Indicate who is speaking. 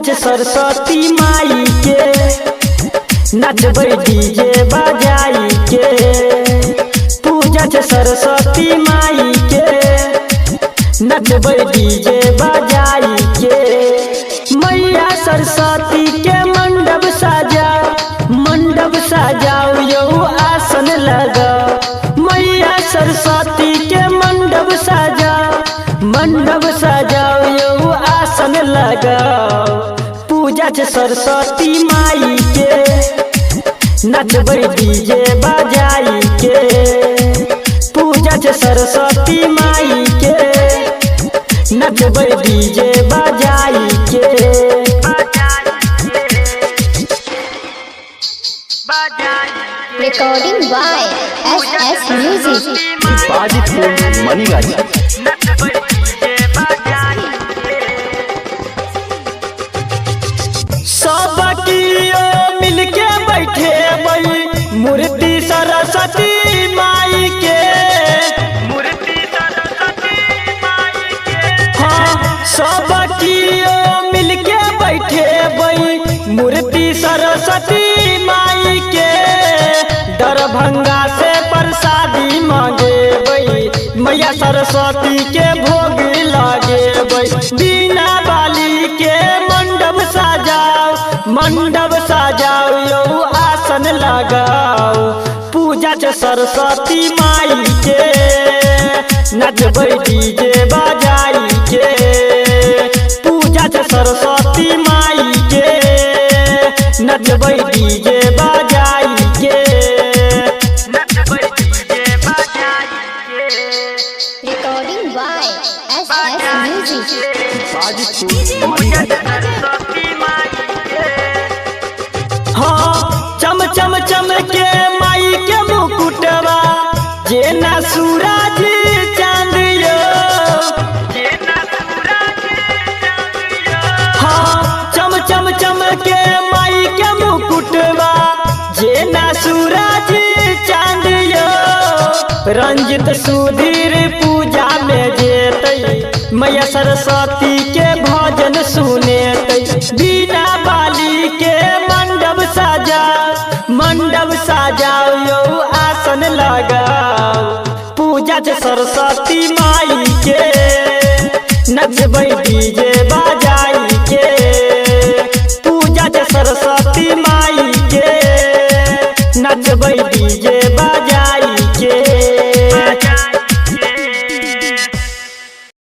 Speaker 1: छे सरस्वती माई के, नचबै डीजे बजाई के। पूजा छे सरस्वती माई के, नचबै डीजे बजाई के। मैया सरस्वती के मंडप सजाओ यौ आसन लगाओ। मैया सरस्वती के मंडप सजाओ यौ आसन लगाओ। पूजा छे सरस्वती माई के, नचबै डीजे बजाई के। पूजा छे सरस्वती माई के, नचबै डीजे बजाई के।
Speaker 2: Recording by SS Music.
Speaker 3: Bajitpur मनीगाजी।
Speaker 1: सब कियो मिलके बैठे मूर्ति सरस्वती माई के। हाँ, सब कियो मिलके बैठे मूर्ति सरस्वती माई के। दरभंगा से प्रसादी मांगे मैया सरस्वती के भोग लागे। बीना बाली के मंडप सजाओ यौ आसन लगाओ। पूजा छे सरस्वती माई के, नचबै डीजे बजाई के। पूजा छे सरस्वती माई के, नचबै डीजे बजाई के।
Speaker 2: Recording by SS Music.
Speaker 3: Bajitpur मनीगाजी।
Speaker 1: हाँ, चम चम चम के माई के मुकुटवा, जेना सूरज चांद यो। हाँ, चम चम चम के माई के मुकुटवा, जेना सूरज चांद यो। रंजित सुधीर पूजा में जेतै, मैया सरस्वती के भजन सुनेतै। बीना बाली के मंडप सजाओ यौ आसन लगाओ। पूजा छे सरस्वती माई के, नचबै डीजे बजाई के। पूजा छे सरस्वती माई के, नचबै